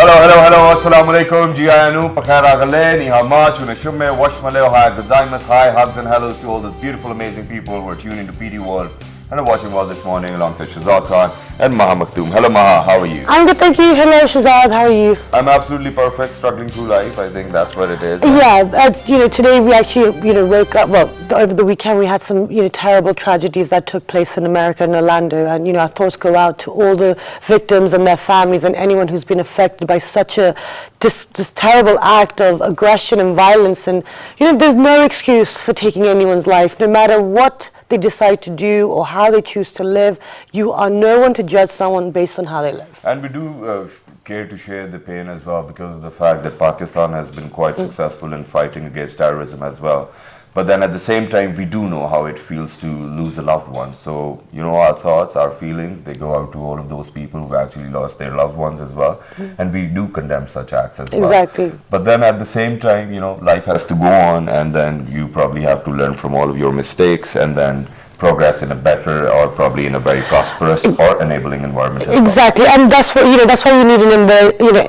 hello, assalamu alaikum, ji ayanu, pakhair agale, ni hamach, unashumme, washmale, hi, gozaimasu, hi, hugs and hellos to all those beautiful, amazing people who are tuned into PD World and are watching World this morning alongside Shazad Khan and Maha Maktoum. Hello Maha, how are you? I'm good, thank you. Hello Shazad, how are you? I'm absolutely perfect, struggling through life. I think that's what it is. Yeah, today we actually, woke up, well, over the weekend we had some, terrible tragedies that took place in America and Orlando. And, our thoughts go out to all the victims and their families and anyone who's been affected by such a, this terrible act of aggression and violence. And, there's no excuse for taking anyone's life, no matter what they decide to do or how they choose to live. You are no one to judge someone based on how they live. And we do care to share the pain as well because of the fact that Pakistan has been quite successful in fighting against terrorism as well. But then at the same time, we do know how it feels to lose a loved one. So, our thoughts, our feelings, they go out to all of those people who've actually lost their loved ones as well. And we do condemn such acts as well. Exactly. But then at the same time, life has to go on, and then you probably have to learn from all of your mistakes and then progress in a better or probably in a very prosperous or enabling environment. Exactly, and that's what that's why you need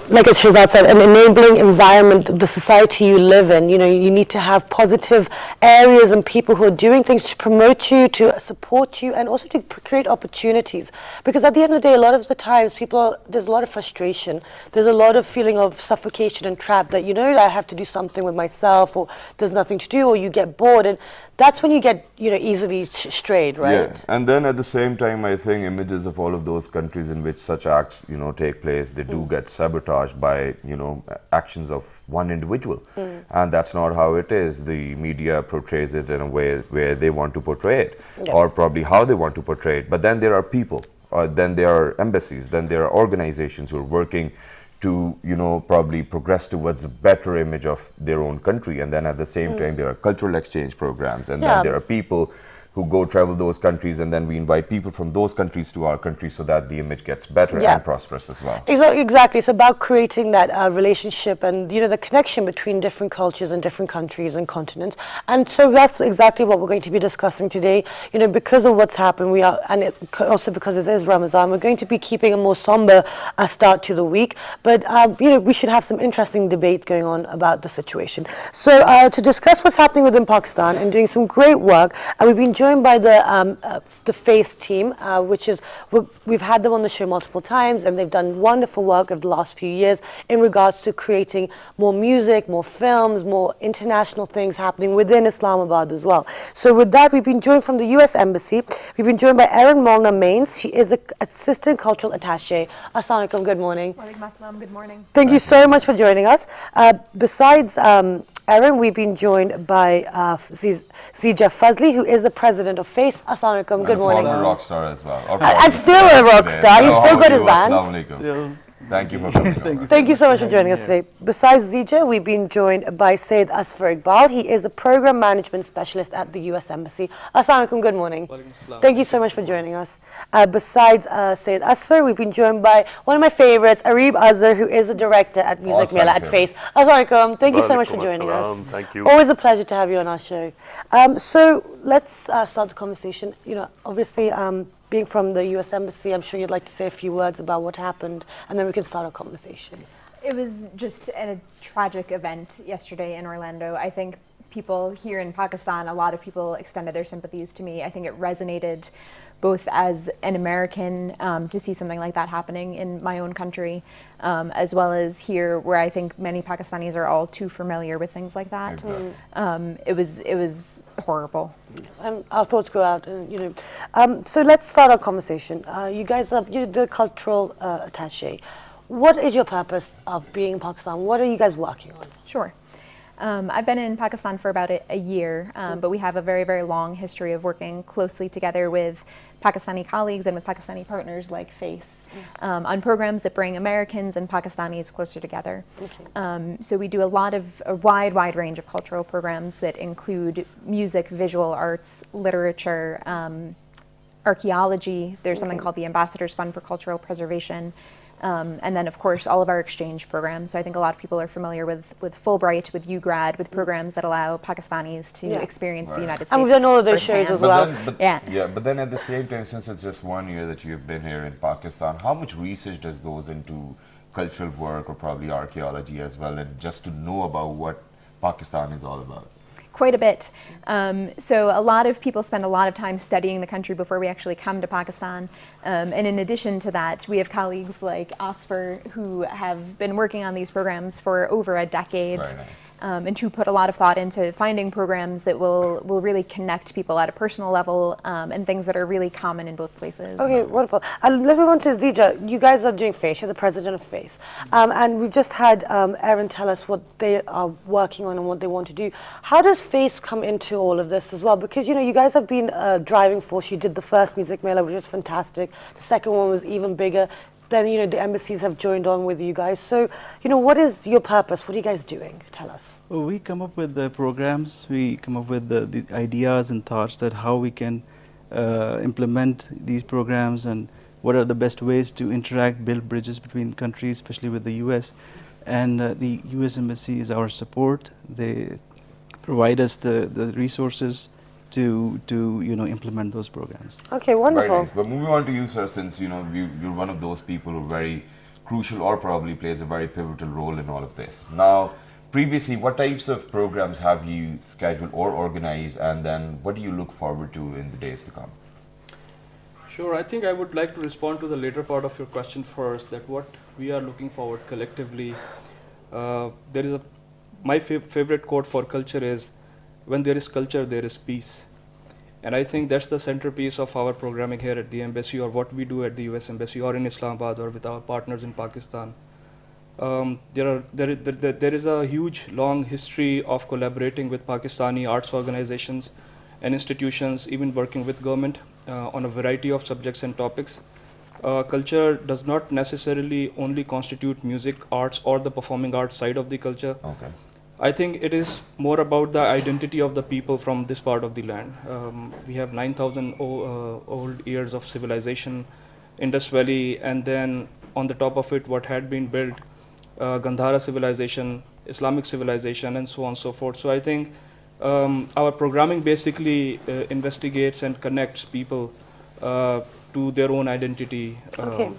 like as Shazad said, an enabling environment, the society you live in. You need to have positive areas and people who are doing things to promote you, to support you, and also to create opportunities. Because at the end of the day, a lot of the times there's a lot of frustration, there's a lot of feeling of suffocation and trapped that I have to do something with myself, or there's nothing to do, or you get bored, and that's when you get easily strayed, right? Yeah, and then at the same time, I think images of all of those countries in which such acts take place, they do get sabotaged by actions of one individual, and that's not how it is. The media portrays it in a way where they want to portray it, or probably how they want to portray it. But then there are people, or then there are embassies, then there are organizations who are working to probably progress towards a better image of their own country. And then at the same time there are cultural exchange programs, and then there are people who go travel those countries, and then we invite people from those countries to our country so that the image gets better and prosperous as well. Exactly. It's about creating that relationship and the connection between different cultures and different countries and continents. And so that's exactly what we're going to be discussing today. Because of what's happened, also because it is Ramadan, we're going to be keeping a more somber start to the week. But we should have some interesting debate going on about the situation. So to discuss what's happening within Pakistan and doing some great work, we've been joined by the FACE team, which is, we've had them on the show multiple times, and they've done wonderful work over the last few years in regards to creating more music, more films, more international things happening within Islamabad as well. So with that, we've been joined from the US Embassy. We've been joined by Erin Molnar Mains. She is the Assistant Cultural Attaché. Assalamu alaikum, good morning. Walaikum assalam, good morning. Thank you so much for joining us. Besides Erin, we've been joined by Zija Fazli, who is the president of FACE. Assalamu alaikum, good morning. Former rock star as well. And still a rock star. He's still got his band. Thank you for coming. Thank you so much for joining us today. Besides Zija, we've been joined by Syed Asfar Iqbal. He is a program management specialist at the US Embassy. Assalamu alaikum, good morning. Thank you so much for joining us. Besides Syed Asfar, we've been joined by one of my favorites, Arib Azhar, who is the director at Music Mela at FACE. Assalamu alaikum, thank you so much for joining us. Thank you. Always a pleasure to have you on our show. So let's start the conversation. Obviously, being from the US Embassy, I'm sure you'd like to say a few words about what happened, and then we can start our conversation. It was just a tragic event yesterday in Orlando. I think people here in Pakistan, a lot of people extended their sympathies to me. I think it resonated both as an American to see something like that happening in my own country, as well as here, where I think many Pakistanis are all too familiar with things like that. Exactly. It was horrible. Our thoughts go out, so let's start our conversation. You guys are the cultural attaché. What is your purpose of being in Pakistan? What are you guys working on? Sure. I've been in Pakistan for about a year, but we have a very, very long history of working closely together with Pakistani colleagues and with Pakistani partners like FACE on programs that bring Americans and Pakistanis closer together. So we do a wide range of cultural programs that include music, visual arts, literature, archaeology. There's something called the Ambassadors Fund for Cultural Preservation. And then, of course, all of our exchange programs. So I think a lot of people are familiar with Fulbright, with UGrad, with programs that allow Pakistanis to experience the United States. And we've done all of those shows as well. But then at the same time, since it's just 1 year that you've been here in Pakistan, how much research goes into cultural work or probably archaeology as well, and just to know about what Pakistan is all about? Quite a bit. So a lot of people spend a lot of time studying the country before we actually come to Pakistan. And in addition to that, we have colleagues like Osfer who have been working on these programs for over a decade. Very nice. And who put a lot of thought into finding programs that will really connect people at a personal level and things that are really common in both places. Okay, wonderful. Let's move on to Zija. You guys are doing FACE. You're the president of FACE. And we've just had Erin tell us what they are working on and what they want to do. How does FACE come into all of this as well? Because, you know, you guys have been a driving force. You did the first music mela, which was fantastic. The second one was even bigger. Then, you know, the embassies have joined on with you guys. So, you know, what is your purpose? What are you guys doing? Tell us. Well, we come up with the programs, we come up with the ideas and thoughts that how we can implement these programs and what are the best ways to interact, build bridges between countries, especially with the US. And the US Embassy is our support. They provide us the resources to you know, implement those programs. Okay, Very wonderful. nice. But moving on to you, sir, since you know you're one of those people who very crucial or probably plays a very pivotal role in all of this. Now, previously, what types of programs have you scheduled or organized, and then what do you look forward to in the days to come? Sure, I think I would like to respond to the later part of your question first, that what we are looking forward collectively. There is my favorite quote for culture is, when there is culture, there is peace. And I think that's the centerpiece of our programming here at the embassy, or what we do at the US Embassy or in Islamabad or with our partners in Pakistan. There is a huge, long history of collaborating with Pakistani arts organizations and institutions, even working with government on a variety of subjects and topics. Culture does not necessarily only constitute music, arts, or the performing arts side of the culture. Okay. I think it is more about the identity of the people from this part of the land. We have 9,000 old years of civilization, Indus Valley, and then on the top of it, what had been built, Gandhara civilization, Islamic civilization, and so on and so forth. So I think our programming basically investigates and connects people to their own identity Okay.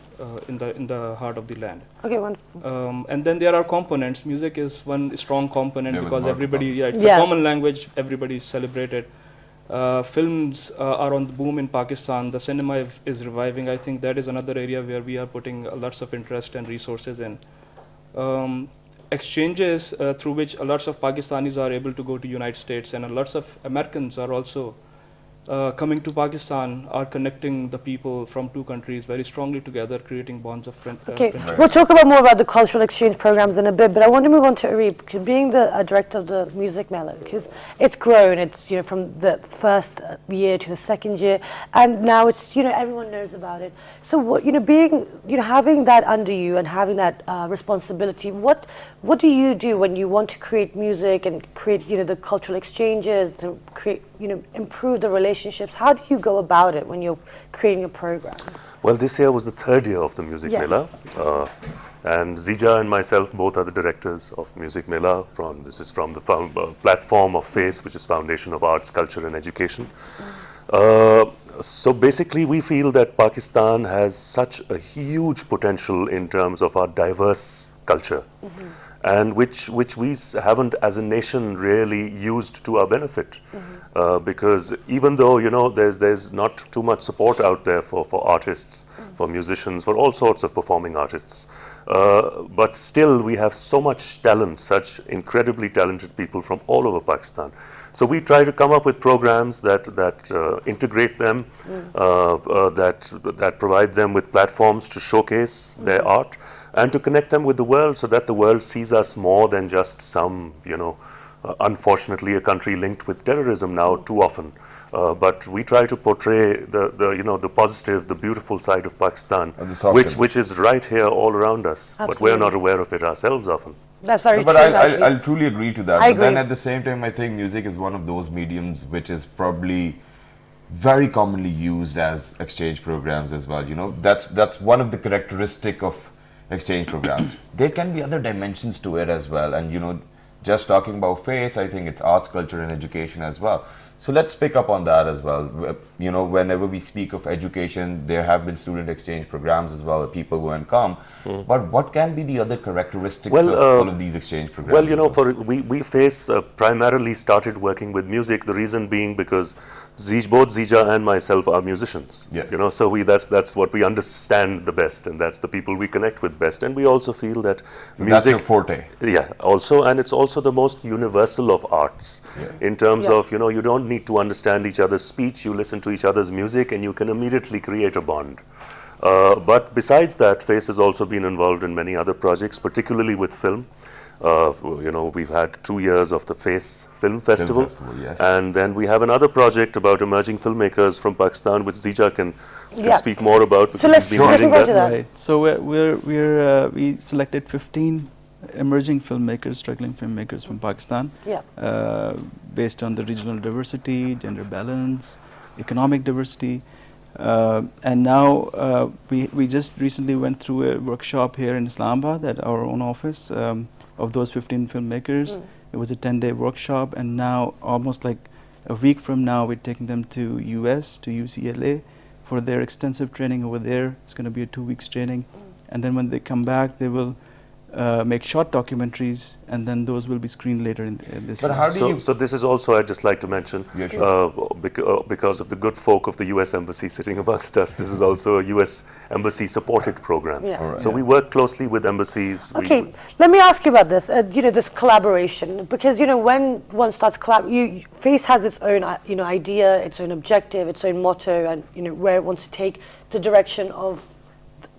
in the heart of the land. Okay, wonderful. And then there are components. Music is one strong component There was because more to everybody, come. yeah, it's Yeah. a common language, everybody celebrated. Films are on the boom in Pakistan. The cinema is reviving. I think that is another area where we are putting lots of interest and resources in. Exchanges through which lots of Pakistanis are able to go to United States, and lots of Americans are also coming to Pakistan, are connecting the people from two countries very strongly together, creating bonds of Okay, friendship. we'll talk about more about the cultural exchange programs in a bit, but I want to move on to Arif, because being the director of the music mela, because it's grown, it's, you know, from the first year to the second year, and now it's, you know, everyone knows about it. So what, you know, being, you know, having that under you and having that responsibility, what do you do when you want to create music and create, you know, the cultural exchanges, to create, you know, improve the relationships? How do you go about it when you're creating a program? Well, this year was the third year of the Music Yes. Mela, and Zija and myself both are the directors of Music Mela. This is from the platform of FACE, which is Foundation of Arts, Culture and Education. So basically, we feel that Pakistan has such a huge potential in terms of our diverse culture, and which we haven't as a nation really used to our benefit. Because even though, you know, there's not too much support out there for artists, for musicians, for all sorts of performing artists, but still we have so much talent, such incredibly talented people from all over Pakistan. So we try to come up with programs that integrate them, that provide them with platforms to showcase their art and to connect them with the world, so that the world sees us more than just some, you know, unfortunately a country linked with terrorism now too often. But we try to portray the positive, the beautiful side of Pakistan, And the soft which is right here all around us. But we're Absolutely. not aware of it ourselves often. That's very But true. I'll actually. truly agree to that. I But then agree. at the same time, I think music is one of those mediums which is probably very commonly used as exchange programs as well. You know, that's one of the characteristic of exchange programs. There can be other dimensions to it as well, and you know, just talking about FACE, I think it's arts, culture, and education as well. So let's pick up on that as well. You know, whenever we speak of education, there have been student exchange programs as well, people go and come. But what can be the other characteristics of all of these exchange programs? Well, you know, we face primarily started working with music. The reason being because both Zija and myself are musicians. Yeah. You know, so that's what we understand the best, and that's the people we connect with best. And we also feel that music. That's your forte. Yeah, also, and it's also the most universal of arts in terms of, you know, you don't need to understand each other's speech, you listen to each other's music and you can immediately create a bond. But besides that, FACE has also been involved in many other projects, particularly with film. You know, we've had 2 years of the FACE Film Festival, yes. And then we have another project about emerging filmmakers from Pakistan, which Zija can speak more about, because So let's he's been leading go to that. that. Right. So we selected 15 emerging filmmakers, struggling filmmakers from Pakistan, based on the regional diversity, gender balance, economic diversity. And now we just recently went through a workshop here in Islamabad at our own office of those 15 filmmakers. It was a 10-day workshop, and now almost like a week from now we're taking them to US, to UCLA for their extensive training over there. It's going to be a 2 weeks training, and then when they come back they will make short documentaries, and then those will be screened later in this But year. how do you... So this is also, I'd just like to mention, Yeah, sure. because of the good folk of the US Embassy sitting amongst us, this is also a US Embassy supported program. Yeah. All right. So we work closely with embassies. Okay, let me ask you about this. You know, this collaboration, because you know when one starts FACE has its own you know idea, its own objective, its own motto, and you know where it wants to take the direction of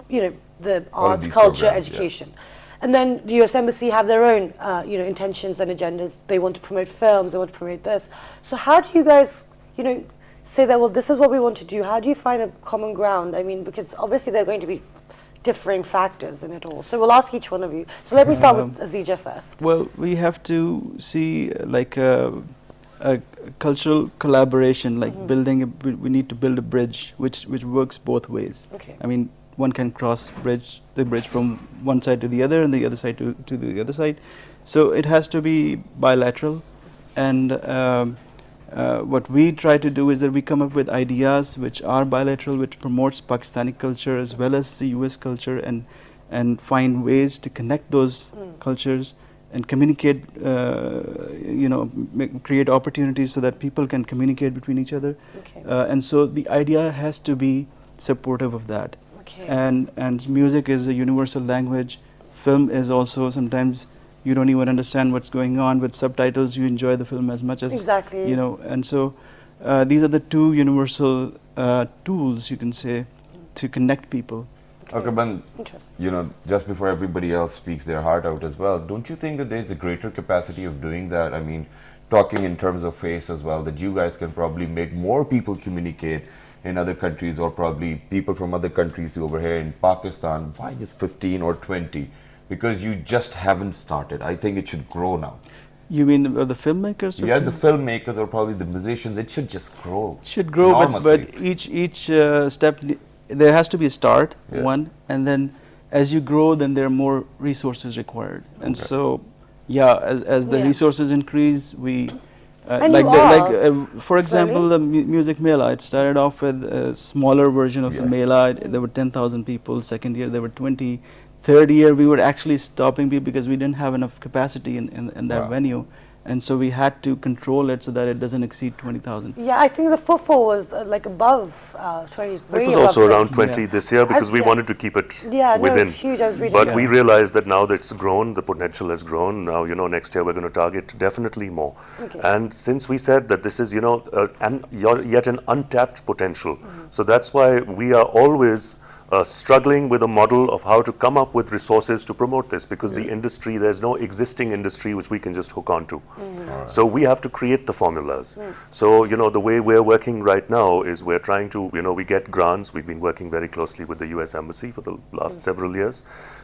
you know the All of arts, these culture, programs, yeah. education. And then the US Embassy have their own, you know, intentions and agendas. They want to promote films. They want to promote this. So how do you guys, you know, say that? Well, this is what we want to do. How do you find a common ground? I mean, because obviously there are going to be differing factors in it all. So we'll ask each one of you. So let me start with Azija first. Well, we have to see like a cultural collaboration, like building. We need to build a bridge which works both ways. Okay. I mean, one can cross the bridge from one side to the other, and the other side to the other side. So it has to be bilateral, and what we try to do is that we come up with ideas which are bilateral, which promotes Pakistani culture as well as the US culture, and find ways to connect those cultures and communicate, you know, create opportunities so that people can communicate between each other. Okay. And so the idea has to be supportive of that. Okay. And music is a universal language. Film is also, sometimes you don't even understand what's going on. With subtitles, you enjoy the film as much as, Exactly. you know. And so these are the two universal tools, you can say, to connect people. Okay, but Interesting. you know, just before everybody else speaks their heart out as well, don't you think that there's a greater capacity of doing that? I mean, talking in terms of FACE as well, that you guys can probably make more people communicate in other countries, or probably people from other countries over here in Pakistan. Why just 15 or 20? Because you just haven't started. I think it should grow now. You mean the filmmakers? Yeah, the filmmakers or probably the musicians, it should just grow. It should grow, enormously. but each step, there has to be a start, Yeah. one, and then as you grow, then there are more resources required. And so, yeah, as the Yeah. resources increase, we And like you the, are, like for example, the music mela. It started off with a smaller version of the Yes. mela. There were 10,000 people. Second year there were 20. Third year we were actually stopping people because we didn't have enough capacity in that Wow. venue, and so we had to control it so that it doesn't exceed 20,000. Yeah, I think the footfall was like above 20. It way was above also 20. around 20 Yeah. this year because we Yeah. wanted to keep it Yeah, no, within. it's huge. I was reading But that. we realized that now that it's grown, the potential has grown. Now, you know, next year we're going to target definitely more. Okay. And since we said that this is, you know, yet an untapped potential, so that's why we are always struggling with a model of how to come up with resources to promote this, because the industry, there's no existing industry which we can just hook onto. So we have to create the formulas. So, you know, the way we're working right now is we're trying to, you know, we get grants. We've been working very closely with the US Embassy for the last several years.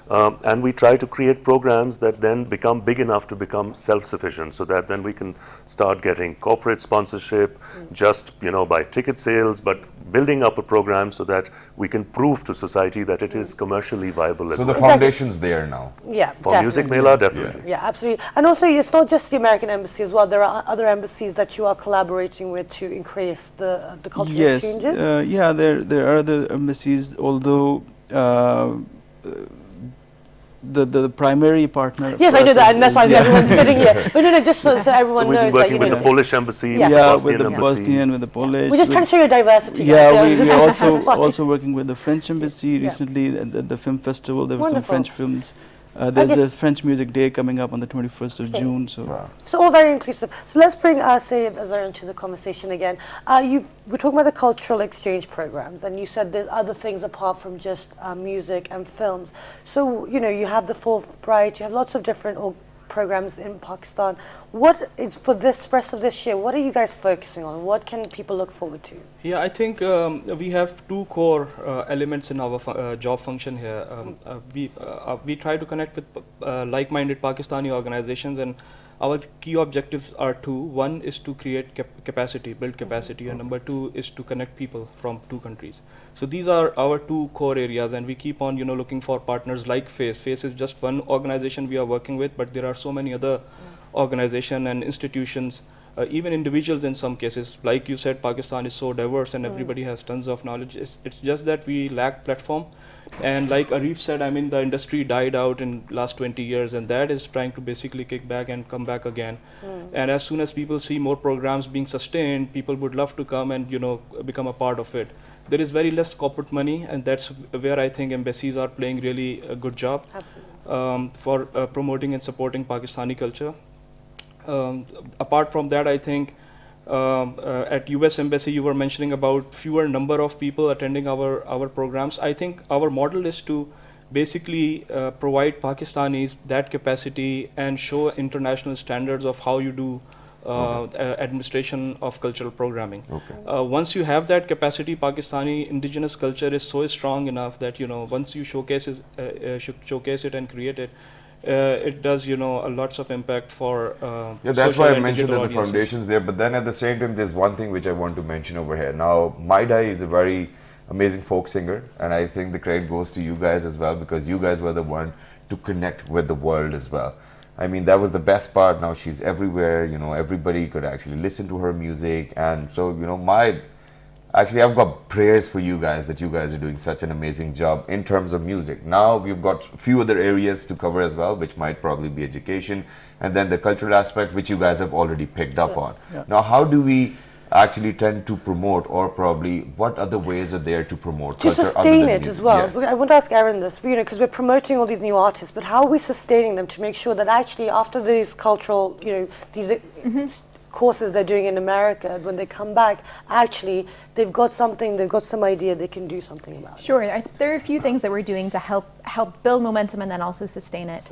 And we try to create programs that then become big enough to become self-sufficient, so that then we can start getting corporate sponsorship just, you know, by ticket sales, but building up a program so that we can prove to to society that it is commercially viable as So the well. foundation's there now. Yeah, For Music Mela, definitely. Yeah, absolutely. And also, it's not just the American embassy as well. There are other embassies that you are collaborating with to increase the cultural Yes, exchanges. yeah, there are other embassies, although the primary partner. Yes, for I know us that, and that's why yeah. everyone's sitting here. But no, just so everyone We've knows been that, working you with know, the Polish embassy, Yeah. with the Yeah, Bosnian with the embassy. Bosnian, with the Polish. we're just trying to show your diversity. Yeah, guys. we are also Fine. also working with the French embassy Yeah. recently at the film festival. There were some Wonderful. French films. There's guess- a French Music Day coming up on the 21st of June. So Wow. So all very inclusive. So let's bring Sayed Azhar into the conversation again. We're talking about the cultural exchange programs, and you said there's other things apart from just music and films. So, you know, you have the Fulbright, you have lots of different programs in Pakistan. What is, for this rest of this year, what are you guys focusing on? What can people look forward to? Yeah, I think we have two core elements in our job function here. We try to connect with like-minded Pakistani organizations, and our key objectives are two. One is to create capacity, build capacity, and number two is to connect people from two countries. So these are our two core areas, and we keep on, looking for partners like FACE. FACE is just one organization we are working with, but there are so many other organizations and institutions, even individuals in some cases. Like you said, Pakistan is so diverse and everybody has tons of knowledge. It's just that we lack platform. And like Arif said, I mean, the industry died out in last 20 years, and that is trying to basically kick back and come back again. And as soon as people see more programs being sustained, people would love to come and, become a part of it. There is very less corporate money, and that's where I think embassies are playing really a good job for promoting and supporting Pakistani culture. Apart from that, I think at US Embassy you were mentioning about fewer number of people attending our programs. I think our model is to basically provide Pakistanis that capacity and show international standards of how you do administration of cultural programming. Once you have that capacity, Pakistani indigenous culture is so strong enough that once you showcase it and create it, it does, lots of impact for Yeah, that's social why I and mentioned digital that the audiences. foundation's there. But then at the same time, there's one thing which I want to mention over here. Now, Maidai is a very amazing folk singer, and I think the credit goes to you guys as well, because you guys were the one to connect with the world as well. I mean, that was the best part. Now she's everywhere. Everybody could actually listen to her music, and so Actually, I've got prayers for you guys that you guys are doing such an amazing job in terms of music. Now we've got a few other areas to cover as well, which might probably be education, and then the cultural aspect, which you guys have already picked up on. Yeah. Now, how do we actually tend to promote, or probably what other ways are there to promote To culture sustain other than it music? as well. Yeah. But I want to ask Aaron this, because we're promoting all these new artists, but how are we sustaining them to make sure that actually after these cultural, these courses they're doing in America, when they come back, actually they've got something, they've got some idea, they can do something about it. Sure. There are a few things that we're doing to help build momentum and then also sustain it.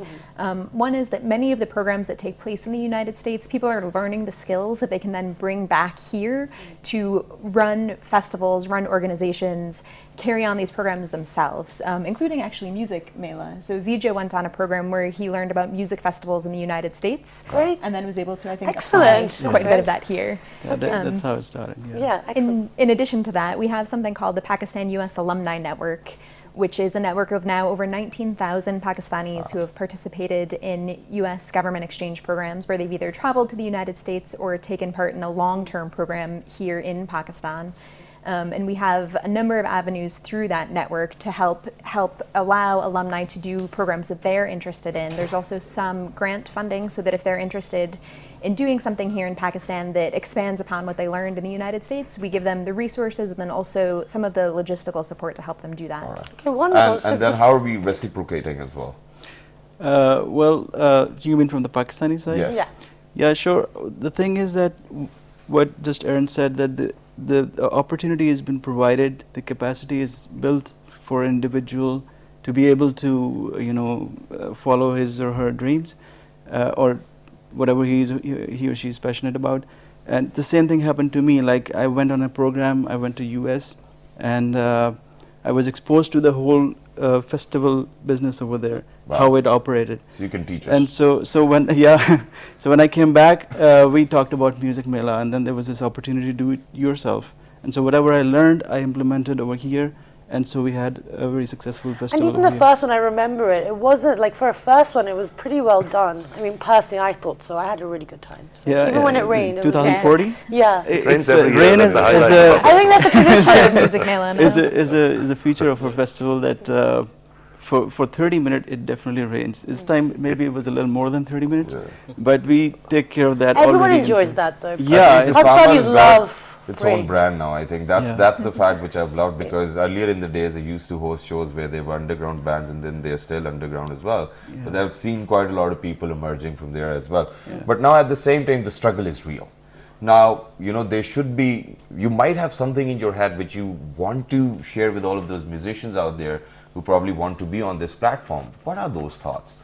One is that many of the programs that take place in the United States, people are learning the skills that they can then bring back here to run festivals, run organizations, carry on these programs themselves, including actually Music Mela. So Zija went on a program where he learned about music festivals in the United States. Great. And then was able to, I think, Excellent. apply quite a bit of that here. yeah, that's how it started. Yeah, excellent. In addition to that, we have something called the Pakistan US Alumni Network, which is a network of now over 19,000 Pakistanis who have participated in US government exchange programs where they've either traveled to the United States or taken part in a long-term program here in Pakistan. And we have a number of avenues through that network to help allow alumni to do programs that they're interested in. There's also some grant funding so that if they're interested in doing something here in Pakistan that expands upon what they learned in the United States, we give them the resources and then also some of the logistical support to help them do that. All right. Okay, wonderful. And So then just- how are we reciprocating as well? You mean from the Pakistani side? Yes. Yeah. Yeah, sure. The thing is that what just Aaron said, that the opportunity has been provided, the capacity is built for an individual to be able to, follow his or her dreams, or whatever he or she is passionate about. And the same thing happened to me. Like, I went on a program, I went to US, and I was exposed to the whole festival business over there, Wow. how it operated. So you can teach us. And so when so when I came back, we talked about Music Mela, and then there was this opportunity to do it yourself. And so whatever I learned, I implemented over here, and so we had a very successful And festival. even the over here. first one, I remember it. It wasn't like, for a first one, it was pretty well done. I mean, personally, I thought so. I had a really good time. So even when it rained, it was 2040. yeah. It rains It's, every year, rain that's is, the is highlight a of I think that's a tradition. Music Mela. is a feature of our festival that for 30 minutes it definitely rains. This time maybe it was a little more than 30 minutes, but we take care of that. Everyone already enjoys inside. that, though. Yeah, At least it's- Pakistanis Islamaba's got love its rain. own brand now. I think that's Yeah. the fact which I've loved, because earlier in the days they used to host shows where they were underground bands, and then they're still underground as well. But I've seen quite a lot of people emerging from there as well. But now at the same time, the struggle is real. Now, there should be, you might have something in your head which you want to share with all of those musicians out there who probably want to be on this platform. What are those thoughts?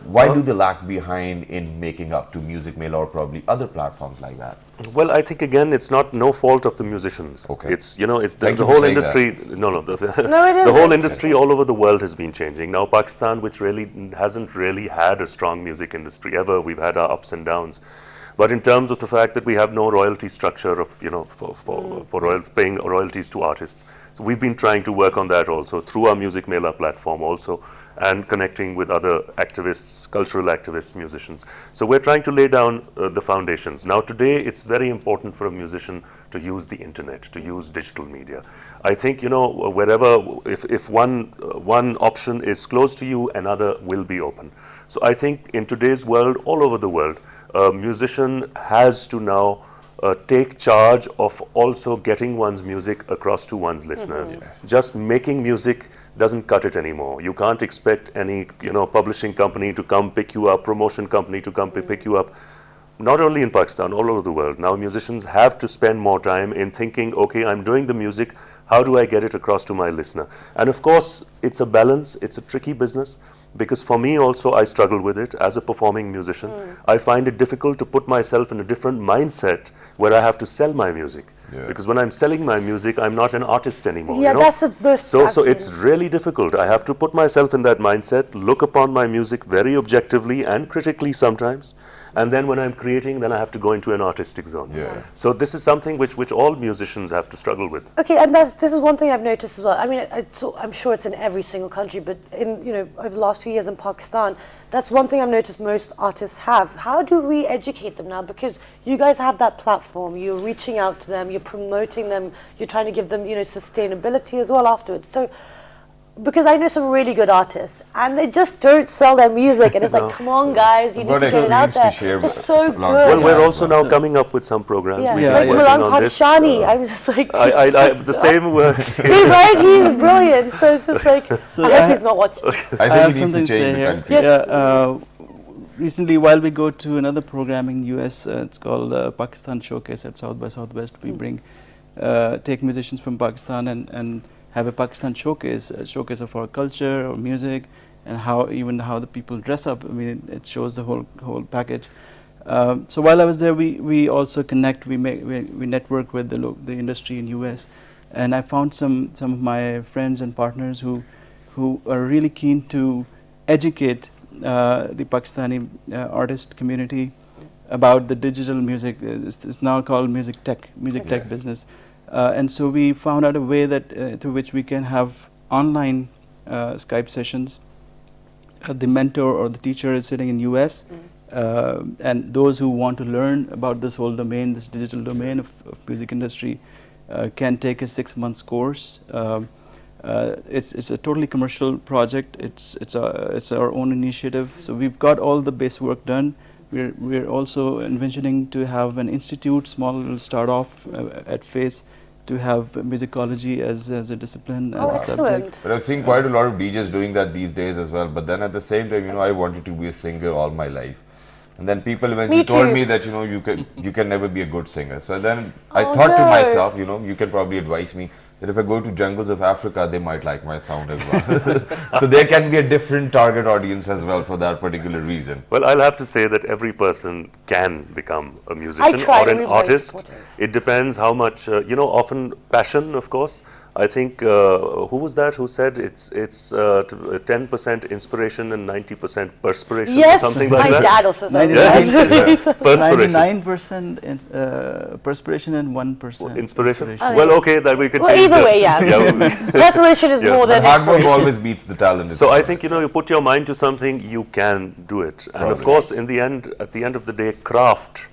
Why do they lag behind in making up to Music Mail or probably other platforms like that? Well, I think again, it's not no fault of the musicians. Okay. It's it's Thank the you for whole saying industry. No, No, it the whole isn't. industry all over the world has been changing. Now, Pakistan, which really hasn't really had a strong music industry ever, we've had our ups and downs. But in terms of the fact that we have no royalty structure of for paying royalties to artists, so we've been trying to work on that also through our Music Mela platform also, and connecting with other activists, cultural activists, musicians. So we're trying to lay down the foundations. Now today, it's very important for a musician to use the internet, to use digital media. I think wherever, if one option is closed to you, another will be open. So I think in today's world, all over the world, a musician has to now take charge of also getting one's music across to one's listeners. Just making music doesn't cut it anymore. You can't expect any publishing company to come pick you up, promotion company to come pick you up. Not only in Pakistan, all over the world. Now musicians have to spend more time in thinking, okay, I'm doing the music, how do I get it across to my listener? And of course, it's a balance, it's a tricky business, because for me also, I struggle with it as a performing musician. I find it difficult to put myself in a different mindset where I have to sell my music. Because when I'm selling my music, I'm not an artist anymore. Yeah, that's the most So sad it's thing. really difficult. I have to put myself in that mindset, look upon my music very objectively and critically sometimes. And then when I'm creating, then I have to go into an artistic zone. So this is something which all musicians have to struggle with. Okay, and this is one thing I've noticed as well. I mean, I'm sure it's in every single country, but over the last few years in Pakistan, that's one thing I've noticed most artists have. How do we educate them now? Because you guys have that platform, you're reaching out to them, you're promoting them, you're trying to give them, sustainability as well afterwards. So, because I know some really good artists, and they just don't sell their music, and it's like, come on, guys, you need Got to get it out experience there. to share It's with so us. good. Well, we're Yeah, also now coming up with some programs. Yeah, We've Yeah, been like yeah. working Milan on this. Khanshani, I'm just like, The same word. he's right, he's brilliant. So it's just like, So I hope he's not watching. I I think have he needs to something to say change the here. country. Yes. Yeah, recently, while we go to another program in US, it's called Pakistan Showcase at South by Southwest. We bring take musicians from Pakistan and have a Pakistan showcase, a showcase of our culture, our music, and how the people dress up. I mean, it shows the whole package. So while I was there, we also connect. We network with the industry in US, and I found some of my friends and partners who are really keen to educate the Pakistani artist community about the digital music. It's now called music tech business. And so we found out a way that through which we can have online Skype sessions. The mentor or the teacher is sitting in US, and those who want to learn about this whole domain, this digital domain of music industry, can take a 6 months course. It's a totally commercial project. It's our own initiative. So we've got all the base work done. We're also envisioning to have an institute, small little start off at FACE, to have musicology as a discipline, as a subject. Excellent. But I've seen quite a lot of DJs doing that these days as well. But then at the same time, I wanted to be a singer all my life. And then people eventually told too. me that, you can never be a good singer. So then I Oh, thought to no. myself, you can probably advise me that if I go to jungles of Africa, they might like my sound as well. So there can be a different target audience as well for that particular reason. Well, I'll have to say that every person can become a musician try, or an we're very artist. supportive. It depends how much, often passion, of course, I think who was that who said it's 10% inspiration and 90% perspiration Yes, or something like my that? dad also said Yeah. that. Perspiration. 99% perspiration and 1% Inspiration? Oh, Well, yeah. okay, that we could Well, change either that. way, yeah. Perspiration is Yeah. more than But hard work inspiration. always beats the talent. So I think, you know, you put your mind to something, you can do it. And of Probably. course, in the end, at the end of the day, craft,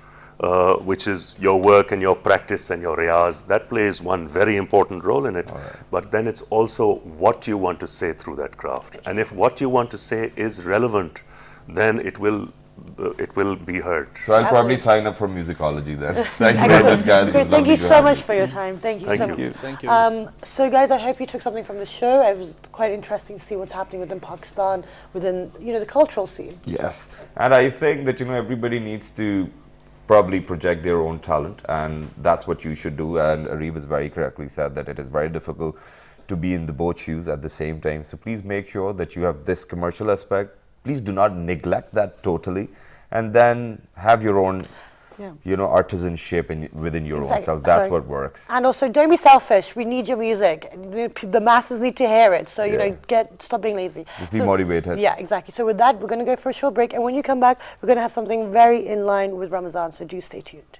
which is your work and your practice and your riyaz, that plays one very important role in it. But then it's also what you want to say through that craft. And if what you want to say is relevant, then it will be heard. So I'll probably Absolutely. sign up for musicology then. Thank you very much, guys. It was Great, thank lovely you to so have much you. for your time. Thank you Thank so you. much. Thank you. So guys, I hope you took something from the show. It was quite interesting to see what's happening within Pakistan, within, you know, the cultural scene. Yes. And I think that, you know, everybody needs to probably project their own talent, and that's what you should do. And Arif has very correctly said that it is very difficult to be in the both shoes at the same time. So please make sure that you have this commercial aspect. Please do not neglect that totally. And then have your own, Yeah. you know, artisanship within your own Exactly. self. That's Sorry. what works. And also, don't be selfish. We need your music. The masses need to hear it. So, you Yeah. know, stop being lazy. Just be motivated. Yeah, exactly. So with that, we're going to go for a short break. And when you come back, we're going to have something very in line with Ramadan. So do stay tuned.